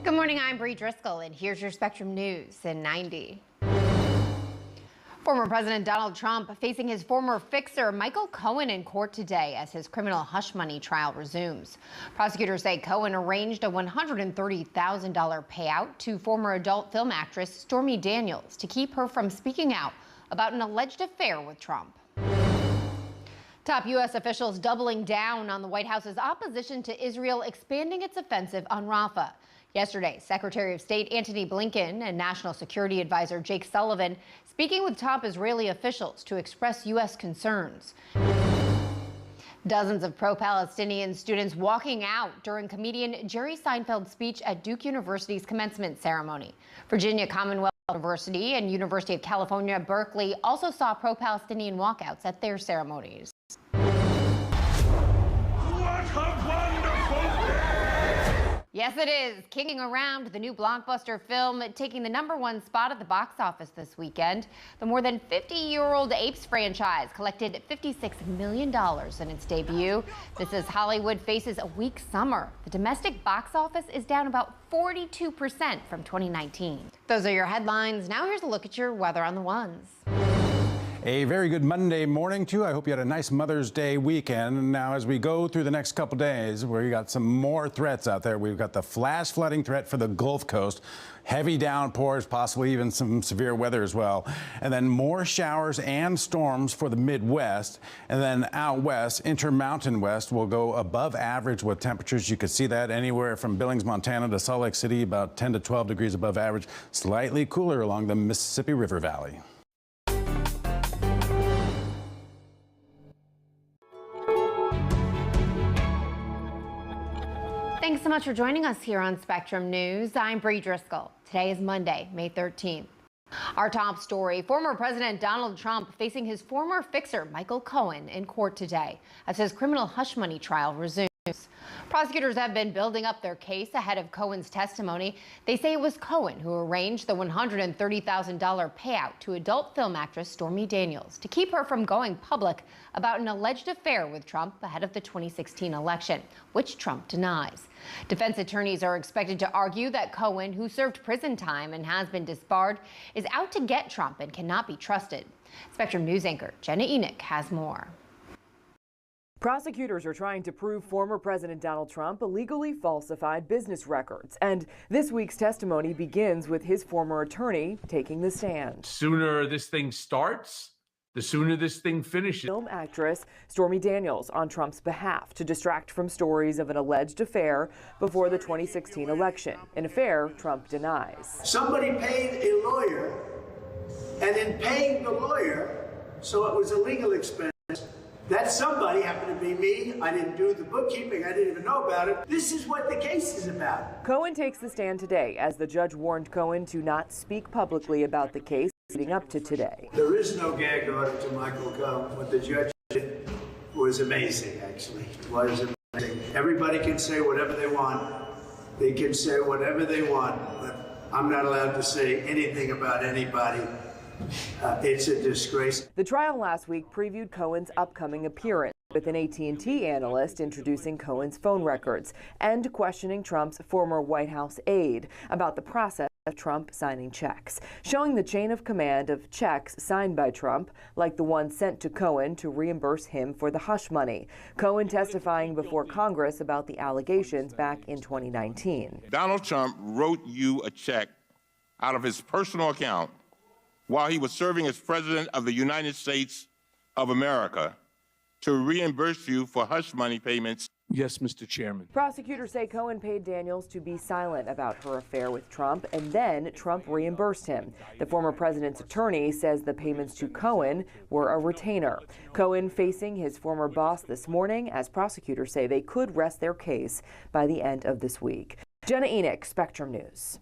Good morning, I'm Bree Driscoll, and here's your Spectrum News in 90. Former President Donald Trump facing his former fixer Michael Cohen in court today as his criminal hush money trial resumes. Prosecutors say Cohen arranged a $130,000 payout to former adult film actress Stormy Daniels to keep her from speaking out about an alleged affair with Trump. Top U.S. officials doubling down on the White House's opposition to Israel expanding its offensive on Rafah. Yesterday, Secretary of State Antony Blinken and National Security Advisor Jake Sullivan speaking with top Israeli officials to express U.S. concerns. Dozens of pro-Palestinian students walking out during comedian Jerry Seinfeld's speech at Duke University's commencement ceremony. Virginia Commonwealth University and University of California, Berkeley also saw pro-Palestinian walkouts at their ceremonies. Yes, it is. Kicking around the new blockbuster film taking the #1 spot at the box office this weekend. The more than 50-year-old Apes franchise collected $56 million in its debut. This is Hollywood faces a weak summer. The domestic box office is down about 42% from 2019. Those are your headlines. Now here's a look at your weather on the ones. A very good Monday morning to you. I hope you had a nice Mother's Day weekend. Now, as we go through the next couple days, we got some more threats out there. We've got the flash flooding threat for the Gulf Coast, heavy downpours, possibly even some severe weather as well, and then more showers and storms for the Midwest. And then out west, Intermountain West will go above average with temperatures. You could see that anywhere from Billings, Montana to Salt Lake City, about 10 to 12 degrees above average, slightly cooler along the Mississippi River Valley. Thanks so much for joining us here on Spectrum News. I'm Bree Driscoll. Today is Monday, May 13th. Our top story, former President Donald Trump facing his former fixer Michael Cohen in court today as his criminal hush money trial resumes. Prosecutors have been building up their case ahead of Cohen's testimony. They say it was Cohen who arranged the $130,000 payout to adult film actress Stormy Daniels to keep her from going public about an alleged affair with Trump ahead of the 2016 election, which Trump denies. Defense attorneys are expected to argue that Cohen, who served prison time and has been disbarred, is out to get Trump and cannot be trusted. Spectrum News anchor Jenna Enoch has more. Prosecutors are trying to prove former President Donald Trump illegally falsified business records. And this week's testimony begins with his former attorney taking the stand. Sooner this thing starts, the sooner this thing finishes. Film actress Stormy Daniels on Trump's behalf to distract from stories of an alleged affair before the 2016 election, an affair Trump denies. Somebody paid a lawyer, and in paying the lawyer, so it was a legal expense. That somebody happened to be me. I didn't do the bookkeeping. I didn't even know about it. This is what the case is about. Cohen takes the stand today as the judge warned Cohen to not speak publicly about the case leading up to today. There is no gag order to Michael Cohen. What the judge did was amazing, actually. It was amazing. Everybody can say whatever they want. They can say whatever they want, but I'm not allowed to say anything about anybody. It's a disgrace. The trial last week previewed Cohen's upcoming appearance with an AT&T analyst introducing Cohen's phone records and questioning Trump's former White House aide about the process of Trump signing checks, showing the chain of command of checks signed by Trump, like the one sent to Cohen to reimburse him for the hush money. Cohen testifying before Congress about the allegations back in 2019. Donald Trump wrote you a check out of his personal account while he was serving as President of the United States of America to reimburse you for hush money payments. Yes, Mr. Chairman. Prosecutors say Cohen paid Daniels to be silent about her affair with Trump, and then Trump reimbursed him. The former president's attorney says the payments to Cohen were a retainer. Cohen facing his former boss this morning, as prosecutors say they could rest their case by the end of this week. Jenna Enoch, Spectrum News.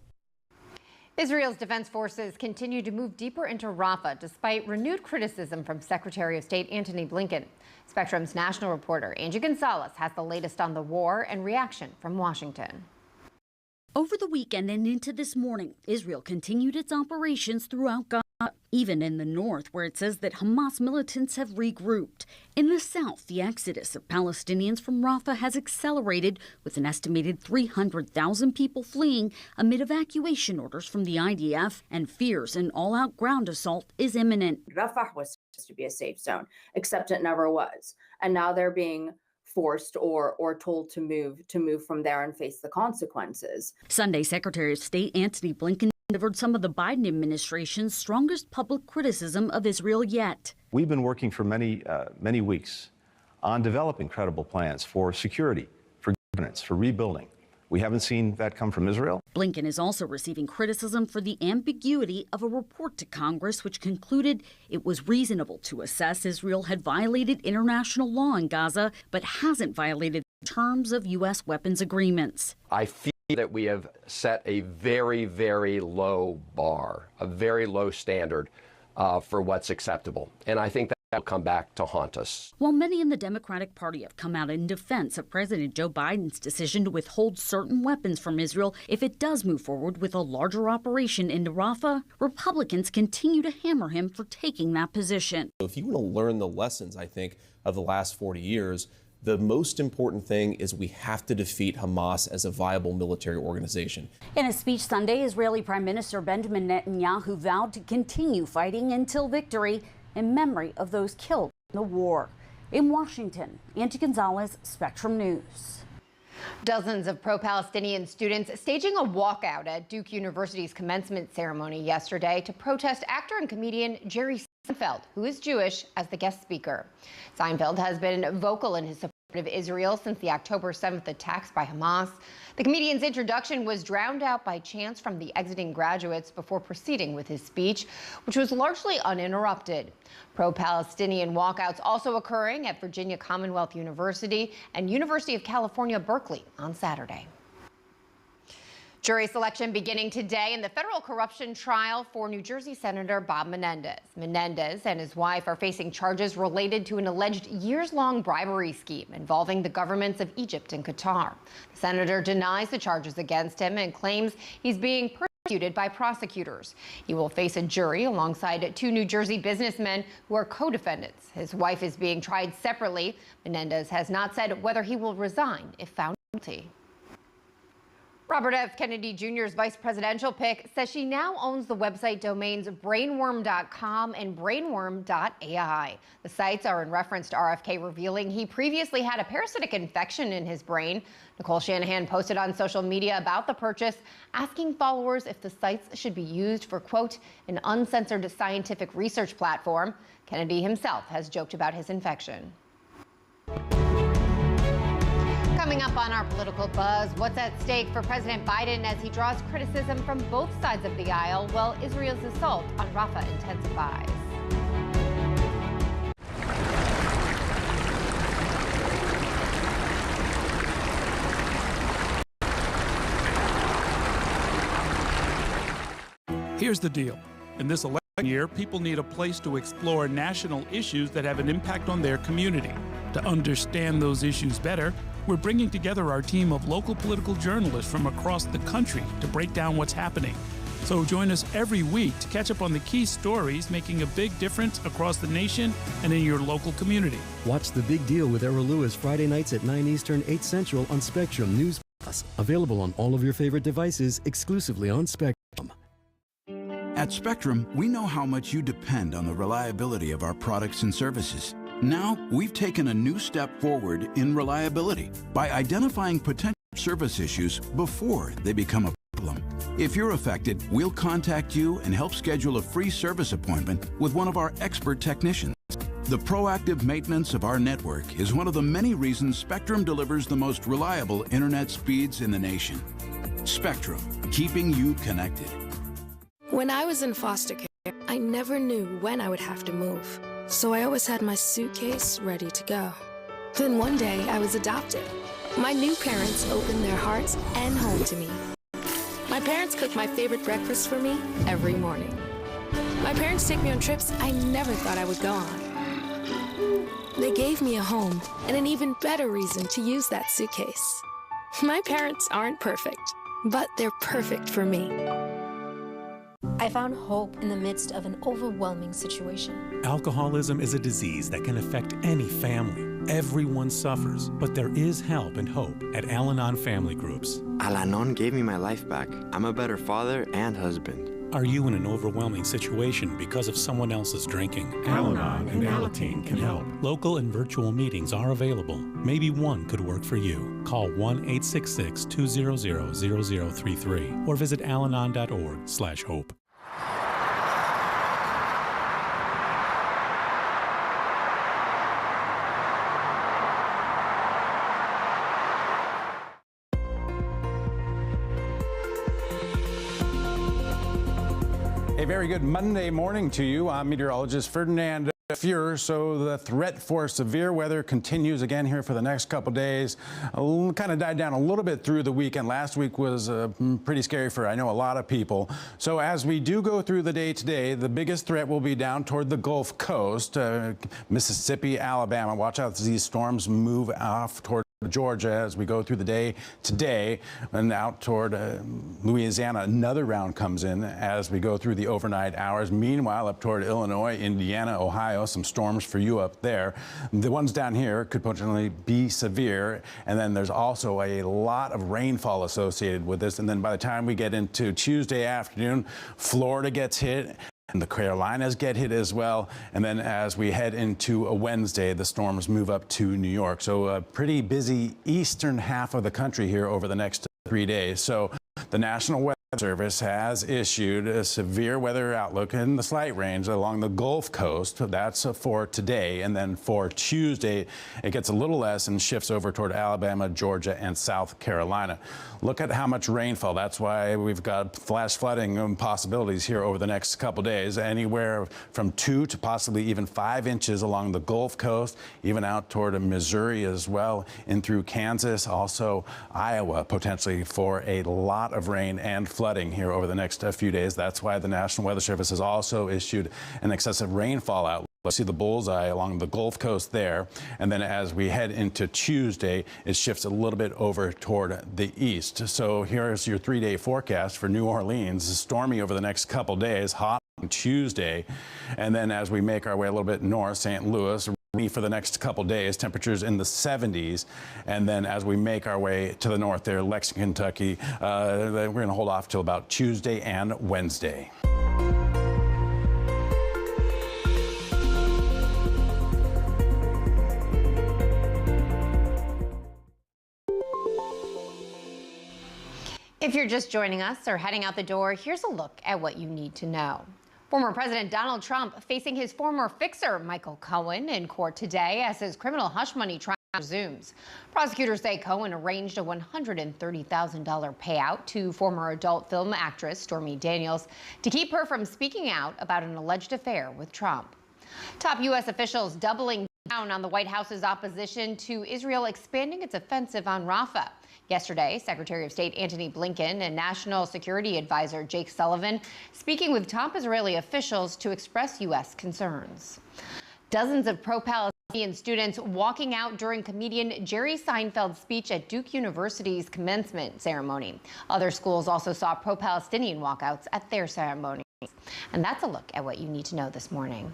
Israel's defense forces continue to move deeper into Rafah despite renewed criticism from Secretary of State Antony Blinken. Spectrum's national reporter Angie Gonzalez has the latest on the war and reaction from Washington. Over the weekend and into this morning, Israel continued its operations throughout Gaza. even in the north, where it says that Hamas militants have regrouped. In the south, the exodus of Palestinians from Rafah has accelerated, with an estimated 300,000 people fleeing amid evacuation orders from the IDF and fears an all-out ground assault is imminent. Rafah was supposed to be a safe zone, except it never was. And now they're being forced or told to move from there and face the consequences. Sunday, Secretary of State Antony Blinken delivered some of the Biden administration's strongest public criticism of Israel yet. We've been working for many weeks on developing credible plans for security, for governance, for rebuilding. We haven't seen that come from Israel. Blinken is also receiving criticism for the ambiguity of a report to Congress which concluded it was reasonable to assess Israel had violated international law in Gaza, but hasn't violated the terms of U.S. weapons agreements. I feel that we have set a very, very low bar, a very low standard for what's acceptable. And I think that will come back to haunt us. While many in the Democratic Party have come out in defense of President Joe Biden's decision to withhold certain weapons from Israel if it does move forward with a larger operation into Rafah, Republicans continue to hammer him for taking that position. If you want to learn the lessons, I think, of the last 40 years, the most important thing is we have to defeat Hamas as a viable military organization. In a speech Sunday, Israeli Prime Minister Benjamin Netanyahu vowed to continue fighting until victory in memory of those killed in the war. In Washington, Auntie Gonzalez, Spectrum News. Dozens of pro-Palestinian students staging a walkout at Duke University's commencement ceremony yesterday to protest actor and comedian Jerry Seinfeld, who is Jewish, as the guest speaker. Seinfeld has been vocal in his support of Israel since the October 7th attacks by Hamas. The comedian's introduction was drowned out by chants from the exiting graduates before proceeding with his speech, which was largely uninterrupted. Pro-Palestinian walkouts also occurring at Virginia Commonwealth University and University of California, Berkeley on Saturday. Jury selection beginning today in the federal corruption trial for New Jersey Senator Bob Menendez. Menendez and his wife are facing charges related to an alleged years-long bribery scheme involving the governments of Egypt and Qatar. The senator denies the charges against him and claims he's being persecuted by prosecutors. He will face a jury alongside two New Jersey businessmen who are co-defendants. His wife is being tried separately. Menendez has not said whether he will resign if found guilty. Robert F. Kennedy Jr.'s vice presidential pick says she now owns the website domains brainworm.com and brainworm.ai. The sites are in reference to RFK revealing he previously had a parasitic infection in his brain. Nicole Shanahan posted on social media about the purchase, asking followers if the sites should be used for, quote, an uncensored scientific research platform. Kennedy himself has joked about his infection. Coming up on our political buzz, what's at stake for President Biden as he draws criticism from both sides of the aisle while Israel's assault on Rafah intensifies. Here's the deal. In this election year, people need a place to explore national issues that have an impact on their community. To understand those issues better, we're bringing together our team of local political journalists from across the country to break down what's happening. So join us every week to catch up on the key stories making a big difference across the nation and in your local community. Watch The Big Deal with Errol Lewis Friday nights at 9 Eastern, 8 Central on Spectrum News Plus. Available on all of your favorite devices exclusively on Spectrum. At Spectrum, we know how much you depend on the reliability of our products and services. Now, we've taken a new step forward in reliability by identifying potential service issues before they become a problem. If you're affected, we'll contact you and help schedule a free service appointment with one of our expert technicians. The proactive maintenance of our network is one of the many reasons Spectrum delivers the most reliable internet speeds in the nation. Spectrum, keeping you connected. When I was in foster care, I never knew when I would have to move. So I always had my suitcase ready to go. Then one day I was adopted. My new parents opened their hearts and home to me. My parents cook my favorite breakfast for me every morning. My parents take me on trips I never thought I would go on. They gave me a home and an even better reason to use that suitcase. My parents aren't perfect, but they're perfect for me. I found hope in the midst of an overwhelming situation. Alcoholism is a disease that can affect any family. Everyone suffers, but there is help and hope at Al-Anon Family Groups. Al-Anon gave me my life back. I'm a better father and husband. Are you in an overwhelming situation because of someone else's drinking? Al-Anon and Alateen can help. Local and virtual meetings are available. Maybe one could work for you. Call 1-866-200-0033 or visit alanon.org/hope. A very good Monday morning to you. I'm meteorologist Ferdinand Fuhrer. So the threat for severe weather continues again here for the next couple days. Kind of died down a little bit through the weekend. Last week was pretty scary for, I know, a lot of people. So as we do go through the day today, the biggest threat will be down toward the Gulf Coast, Mississippi, Alabama. Watch out as these storms move off toward Georgia as we go through the day today, and out toward Louisiana. Another round comes in as we go through the overnight hours. Meanwhile, up toward Illinois, Indiana, Ohio, some storms for you up there. The ones down here could potentially be severe, and then there's also a lot of rainfall associated with this. And then by the time we get into Tuesday afternoon, Florida gets hit. And the Carolinas get hit as well. And then as we head into a Wednesday, the storms move up to New York. So a pretty busy eastern half of the country here over the next 3 days. So the National Weather Service has issued a severe weather outlook in the slight range along the Gulf Coast. That's for today. And then for Tuesday, it gets a little less and shifts over toward Alabama, Georgia, and South Carolina. Look at how much rainfall. That's why we've got flash flooding possibilities here over the next couple days. Anywhere from 2 to possibly even 5 inches along the Gulf Coast, even out toward Missouri as well, in through Kansas, also Iowa, potentially for a lot of rain and flooding here over the next few days. That's why the National Weather Service has also issued an excessive rainfall outlook. Let's see the bullseye along the Gulf Coast there. And then as we head into Tuesday, it shifts a little bit over toward the east. So here's your 3-day forecast for New Orleans. Stormy over the next couple days, hot on Tuesday. And then as we make our way a little bit north, St. Louis, for the next couple days, temperatures in the 70s. And then as we make our way to the north there, Lexington, Kentucky, we're going to hold off till about Tuesday and Wednesday. If you're just joining us or heading out the door, here's a look at what you need to know. Former President Donald Trump facing his former fixer, Michael Cohen, in court today as his criminal hush money trial resumes. Prosecutors say Cohen arranged a $130,000 payout to former adult film actress Stormy Daniels to keep her from speaking out about an alleged affair with Trump. Top U.S. officials doubling down on the White House's opposition to Israel expanding its offensive on Rafah. Yesterday, Secretary of State Antony Blinken and National Security Advisor Jake Sullivan speaking with top Israeli officials to express U.S. concerns. Dozens of pro-Palestinian students walking out during comedian Jerry Seinfeld's speech at Duke University's commencement ceremony. Other schools also saw pro-Palestinian walkouts at their ceremonies. And that's a look at what you need to know this morning.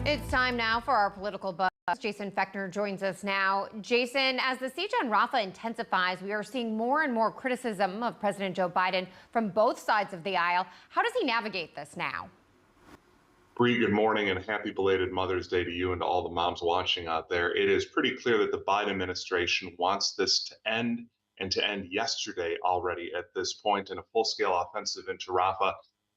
It's time now for our political buzz. Jason Fechner joins us now. Jason, as the siege on Rafah intensifies, we are seeing more and more criticism of President Joe Biden from both sides of the aisle. How does he navigate this now? Bree, good morning and happy belated Mother's Day to you and to all the moms watching out there. It is pretty clear that the Biden administration wants this to end, and to end yesterday already at this point, and a full-scale offensive into Rafah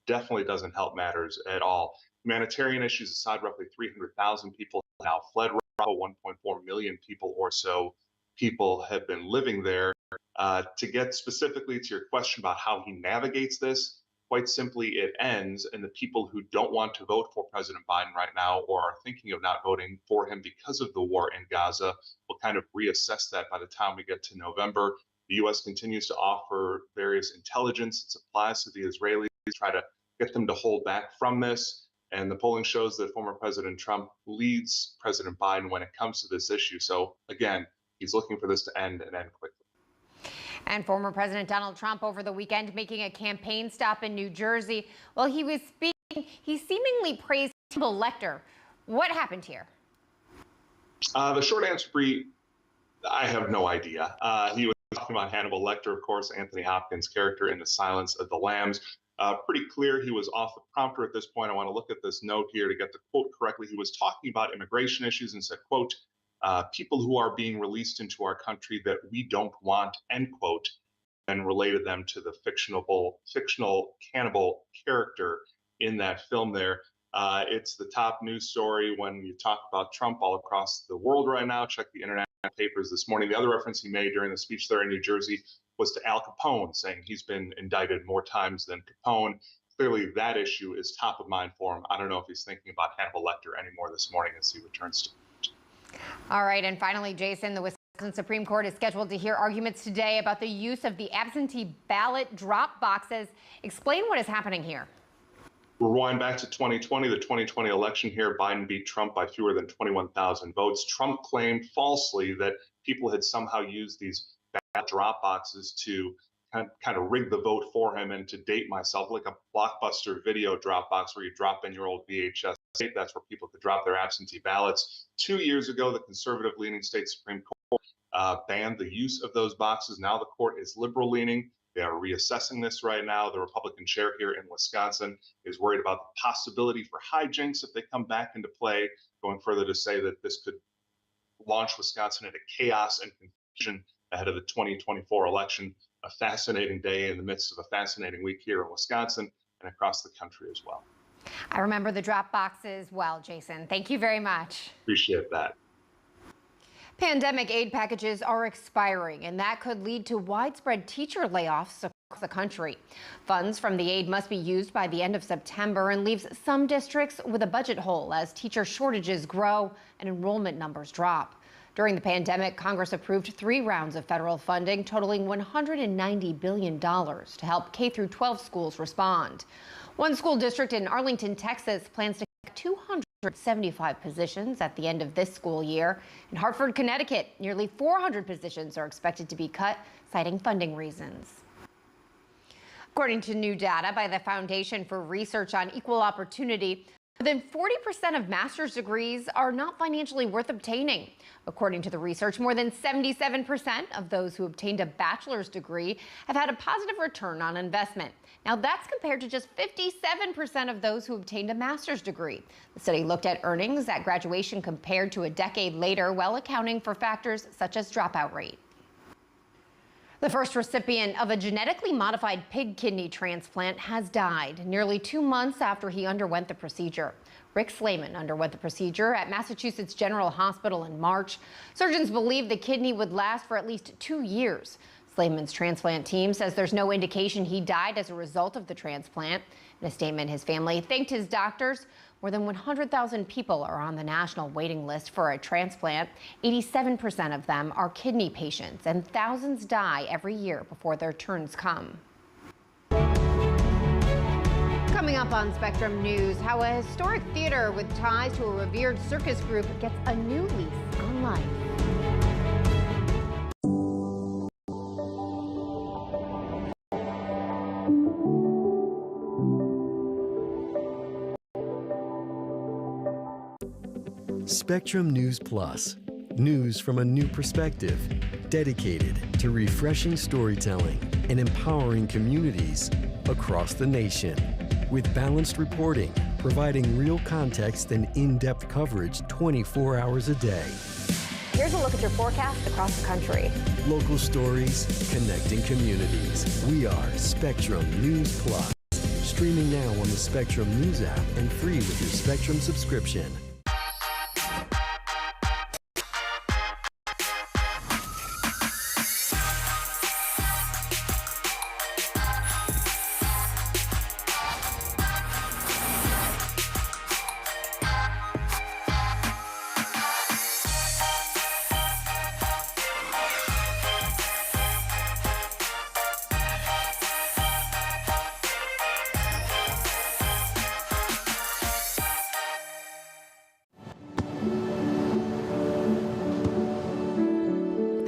definitely doesn't help matters at all. Humanitarian issues aside, roughly 300,000 people have now fled Rafah. 1.4 million people or so people have been living there. To get specifically to your question about how he navigates this, quite simply, it ends, and the people who don't want to vote for President Biden right now or are thinking of not voting for him because of the war in Gaza will kind of reassess that by the time we get to November. The U.S. continues to offer various intelligence and supplies to the Israelis, try to get them to hold back from this. And the polling shows that former President Trump leads President Biden when it comes to this issue. So again, He's looking for this to end and end quickly. And former President Donald Trump over the weekend making a campaign stop in New Jersey. While he was speaking, he seemingly praised Hannibal Lecter. What happened here? The short answer, Bree, I have no idea. He was talking about Hannibal Lecter, of course, Anthony Hopkins' character in The Silence of the Lambs. Pretty clear he was off the prompter at this point. I want to look at this note here to get the quote correctly. He was talking about immigration issues and said, quote, people who are being released into our country that we don't want, end quote, and related them to the fictional cannibal character in that film there. It's the top news story when you talk about Trump all across the world right now. Check the international papers this morning. The other reference he made during the speech there in New Jersey was to Al Capone, saying he's been indicted more times than Capone. Clearly, that issue is top of mind for him. I don't know if he's thinking about Hannibal Lecter anymore this morning as he returns to. All right, and finally, Jason, the Wisconsin Supreme Court is scheduled to hear arguments today about the use of the absentee ballot drop boxes. Explain what is happening here. Rewind back to 2020, the 2020 election here, Biden beat Trump by fewer than 21,000 votes. Trump claimed falsely that people had somehow used these ballot drop boxes to kind of rig the vote for him. And to date myself, like a Blockbuster video drop box where you drop in your old VHS tape, that's where people could drop their absentee ballots. 2 years ago, the conservative-leaning state Supreme Court banned the use of those boxes. Now the court is liberal-leaning. They are reassessing this right now. The Republican chair here in Wisconsin is worried about the possibility for hijinks if they come back into play, going further to say that this could launch Wisconsin into chaos and confusion ahead of the 2024 election. A fascinating day in the midst of a fascinating week here in Wisconsin and across the country as well. I remember the drop boxes well, Jason. Thank you very much. Appreciate that. Pandemic aid packages are expiring, and that could lead to widespread teacher layoffs across the country. Funds from the aid must be used by the end of September and leaves some districts with a budget hole as teacher shortages grow and enrollment numbers drop. During the pandemic, Congress approved 3 rounds of federal funding totaling $190 billion to help K-12 schools respond. One school district in Arlington, Texas, plans to cut 275 positions at the end of this school year. In Hartford, Connecticut, nearly 400 positions are expected to be cut, citing funding reasons. According to new data by the Foundation for Research on Equal Opportunity, more than 40% of master's degrees are not financially worth obtaining. According to the research, more than 77% of those who obtained a bachelor's degree have had a positive return on investment. Now, that's compared to just 57% of those who obtained a master's degree. The study looked at earnings at graduation compared to a decade later, while accounting for factors such as dropout rate. The first recipient of a genetically modified pig kidney transplant has died nearly 2 months after he underwent the procedure. Rick Slayman underwent the procedure at Massachusetts General Hospital in March. Surgeons believe the kidney would last for at least 2 years. Slayman's transplant team says there's no indication he died as a result of the transplant. In a statement, his family thanked his doctors. More than 100,000 people are on the national waiting list for a transplant. 87% of them are kidney patients, and thousands die every year before their turns come. Coming up on Spectrum News, how a historic theater with ties to a revered circus group gets a new lease on life. Spectrum News Plus. News from a new perspective, dedicated to refreshing storytelling and empowering communities across the nation. With balanced reporting, providing real context and in-depth coverage 24 hours a day. Here's a look at your forecast across the country. Local stories, connecting communities. We are Spectrum News Plus. Streaming now on the Spectrum News app and free with your Spectrum subscription.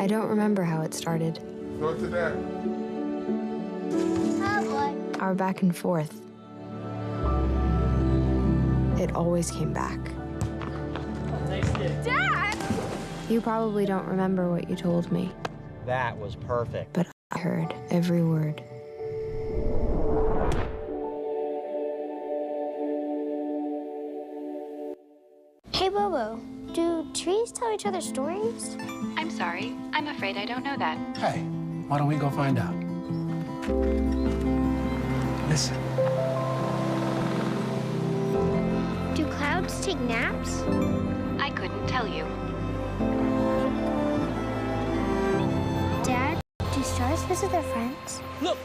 don't remember how it started. Go to that. Our back and forth. It always came back. Dad! You probably don't remember what you told me, That was perfect. but I heard every word. Hey, Bobo, do trees tell each other stories? I'm sorry. I'm afraid I don't know that. Hey, why don't we go find out? Listen. Do clouds take naps? I couldn't tell you. Dad, do stars visit their friends? Look!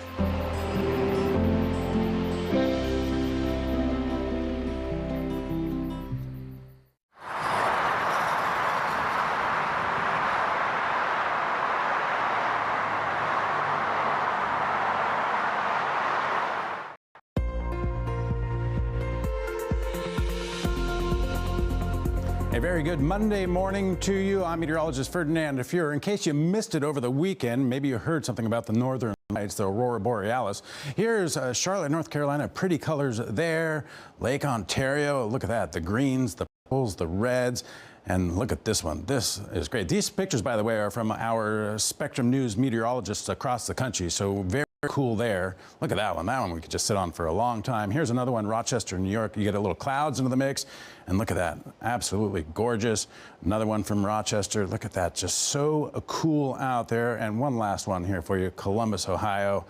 A very good Monday morning to you. I'm meteorologist Ferdinand Fuhrer. In case you missed it over the weekend, maybe you heard something about the northern lights, the Aurora Borealis. Here's Charlotte, North Carolina. Pretty colors there. Lake Ontario. Look at that. The greens, the purples, the reds. And look at this one. This is great. These pictures, by the way, are from our Spectrum News meteorologists across the country. So very cool there. Look at that one. That one we could just sit on for a long time. Here's another one, Rochester, New York. You get a little clouds into the mix. And look at that. Absolutely gorgeous. Another one from Rochester. Look at that. Just so cool out there. And one last one here for you, Columbus, Ohio.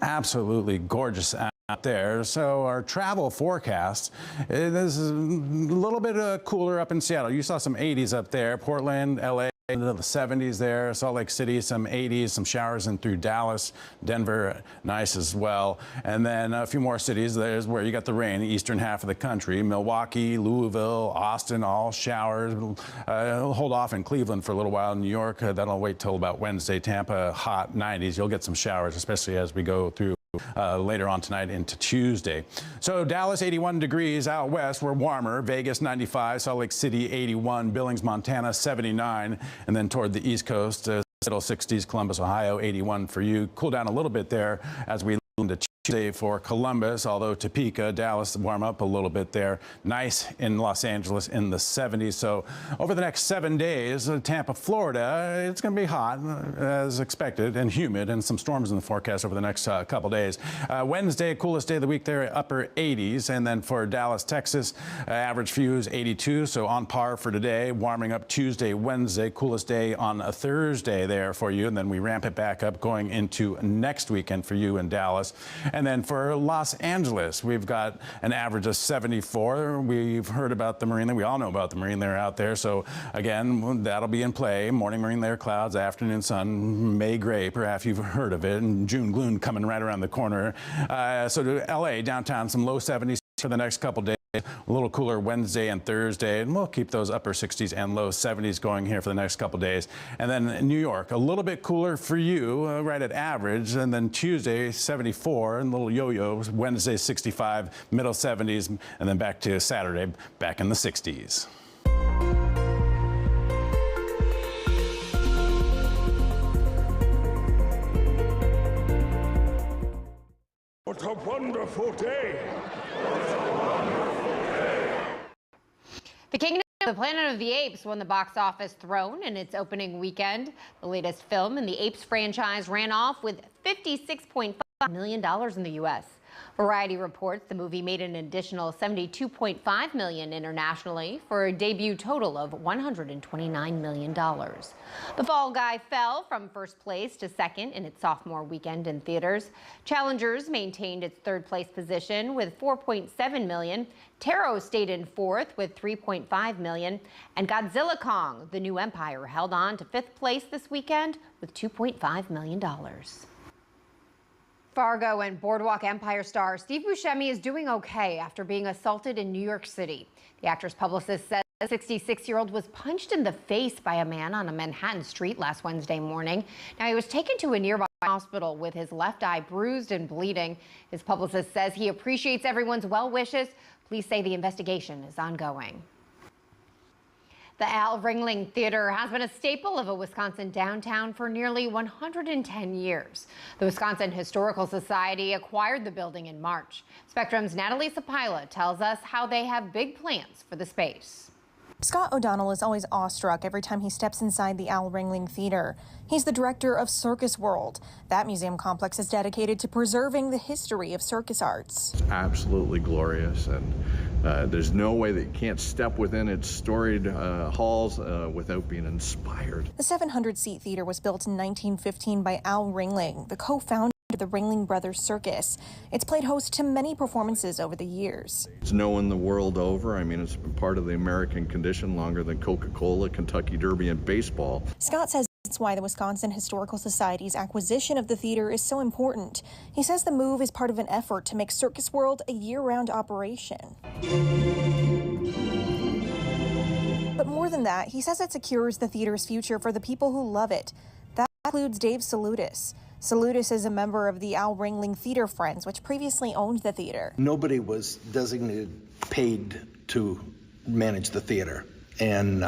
Absolutely gorgeous out there. So our travel forecast, this is a little bit cooler up in Seattle. You saw some 80s up there. Portland, LA. Into the 70s there. Salt Lake City, some 80s, some showers in through Dallas, Denver, nice as well. And then a few more cities. There's where you got the rain, the eastern half of the country. Milwaukee, Louisville, Austin, all showers. Hold off in Cleveland for a little while. New York, that'll wait till about Wednesday. Tampa, hot 90s. You'll get some showers, especially as we go through later on tonight into Tuesday. So Dallas 81 degrees out west. We're warmer. Vegas 95, Salt Lake City 81, Billings, Montana 79, and then toward the East Coast, middle 60s, Columbus, Ohio 81 for you. Cool down a little bit there as we into Tuesday for Columbus, although Topeka, Dallas warm up a little bit there. Nice in Los Angeles in the 70s. So over the next 7 days, Tampa, Florida, it's going to be hot as expected and humid, and some storms in the forecast over the next couple days. Wednesday, coolest day of the week there, upper 80s. And then for Dallas, Texas, average for you is 82. So on par for today, warming up Tuesday, Wednesday, coolest day on a Thursday there for you. And then we ramp it back up going into next weekend for you in Dallas. And then for Los Angeles, we've got an average of 74. We've heard about the marine layer. We all know about the marine layer out there. So again, that'll be in play. Morning marine layer clouds, afternoon sun, May gray. Perhaps you've heard of it. And June gloom coming right around the corner. So to LA, downtown, some low 70s for the next couple days. A little cooler Wednesday and Thursday, and we'll keep those upper 60s and low 70s going here for the next couple days. And then New York, a little bit cooler for you, right at average. And then Tuesday, 74, and a little yo-yo. Wednesday, 65, middle 70s, and then back to Saturday, back in the 60s. What a wonderful day! The Kingdom of the Planet of the Apes won the box office throne in its opening weekend. The latest film in the Apes franchise ran off with $56.5 million in the U.S. Variety reports the movie made an additional $72.5 million internationally for a debut total of $129 million. The Fall Guy fell from first place to second in its sophomore weekend in theaters. Challengers maintained its third place position with $4.7 million. Taro stayed in fourth with $3.5 million. And Godzilla Kong, The New Empire, held on to fifth place this weekend with $2.5 million. Fargo and Boardwalk Empire star Steve Buscemi is doing okay after being assaulted in New York City. The actor's publicist says the 66-year-old was punched in the face by a man on a Manhattan street last Wednesday morning. Now, he was taken to a nearby hospital with his left eye bruised and bleeding. His publicist says he appreciates everyone's well wishes. Police say the investigation is ongoing. The Al Ringling Theater has been a staple of a Wisconsin downtown for nearly 110 years. The Wisconsin Historical Society acquired the building in March. Spectrum's Natalie Sapila tells us how they have big plans for the space. Scott O'Donnell is always awestruck every time he steps inside the Al Ringling Theater. He's the director of Circus World. That museum complex is dedicated to preserving the history of circus arts. It's absolutely glorious, and there's no way that you can't step within its storied halls without being inspired. The 700-seat theater was built in 1915 by Al Ringling, the co-founder of the Ringling Brothers Circus. It's played host to many performances over the years. It's known the world over. I mean, it's been part of the American condition longer than Coca-Cola, Kentucky Derby, and baseball. Scott says that's why the Wisconsin Historical Society's acquisition of the theater is so important. He says the move is part of an effort to make Circus World a year-round operation. But more than that, he says it secures the theater's future for the people who love it. That includes Dave Salutis. Salutis is a member of the Al Ringling Theater Friends, which previously owned the theater. Nobody was designated paid to manage the theater. And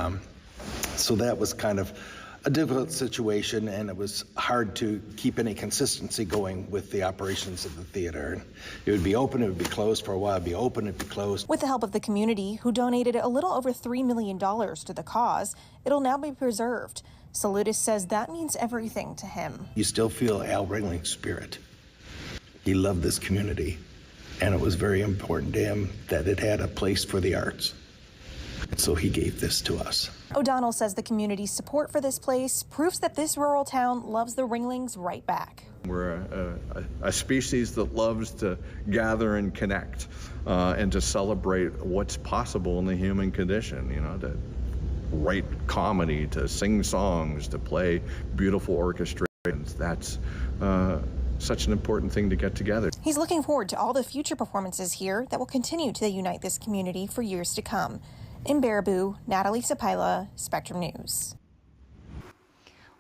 so that was kind of a difficult situation, and it was hard to keep any consistency going with the operations of the theater. It would be open, it would be closed for a while, it'd be open, it'd be closed. With the help of the community, who donated a little over $3 million to the cause, it'll now be preserved. Salutis says that means everything to him. You still feel Al Ringling's spirit. He loved this community, and it was very important to him that it had a place for the arts. And so he gave this to us. O'Donnell says the community's support for this place proves that this rural town loves the Ringlings right back. We're a species that loves to gather and connect and to celebrate what's possible in the human condition, you know, to write comedy, to sing songs, to play beautiful orchestrations. That's such an important thing to get together. He's looking forward to all the future performances here that will continue to unite this community for years to come. In Baraboo, Natalie Sapila, Spectrum News.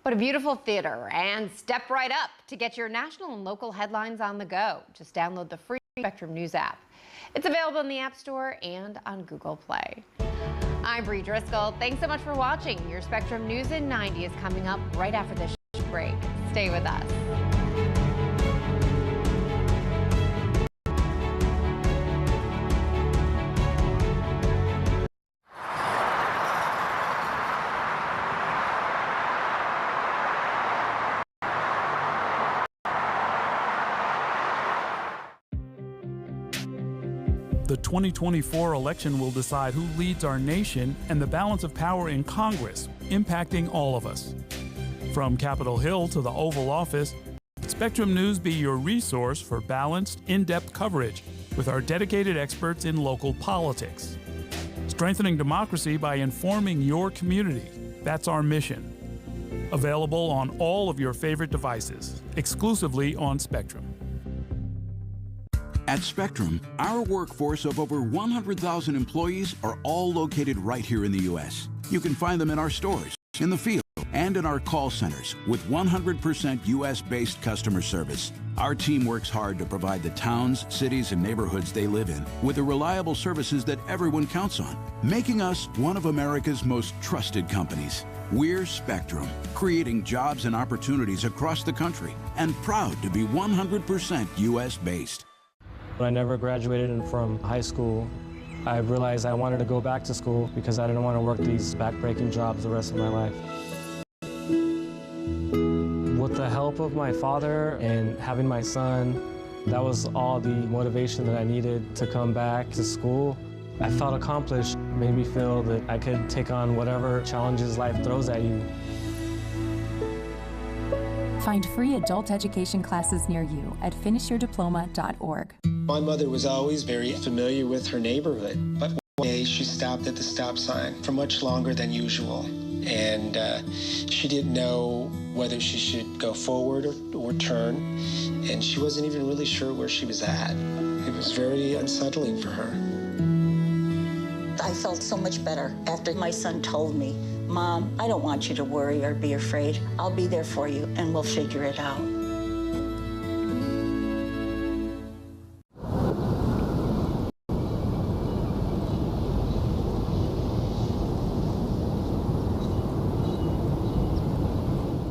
What a beautiful theater, and step right up to get your national and local headlines on the go. Just download the free Spectrum News app. It's available in the App Store and on Google Play. I'm Bree Driscoll. Thanks so much for watching. Your Spectrum News in 90 is coming up right after this break. Stay with us. The 2024 election will decide who leads our nation and the balance of power in Congress, impacting all of us. From Capitol Hill to the Oval Office, Spectrum News be your resource for balanced, in-depth coverage with our dedicated experts in local politics. Strengthening democracy by informing your community. That's our mission. Available on all of your favorite devices, exclusively on Spectrum. At Spectrum, our workforce of over 100,000 employees are all located right here in the U.S. You can find them in our stores, in the field, and in our call centers with 100% U.S.-based customer service. Our team works hard to provide the towns, cities, and neighborhoods they live in with the reliable services that everyone counts on, making us one of America's most trusted companies. We're Spectrum, creating jobs and opportunities across the country, and proud to be 100% U.S.-based. When I never graduated from high school, I realized I wanted to go back to school because I didn't want to work these back-breaking jobs the rest of my life. With the help of my father and having my son, that was all the motivation that I needed to come back to school. I felt accomplished, made me feel that I could take on whatever challenges life throws at you. Find free adult education classes near you at finishyourdiploma.org. My mother was always very familiar with her neighborhood, but one day she stopped at the stop sign for much longer than usual, and she didn't know whether she should go forward or turn, and she wasn't even really sure where she was at. It was very unsettling for her. I felt so much better after my son told me, "Mom, I don't want you to worry or be afraid. I'll be there for you, and we'll figure it out."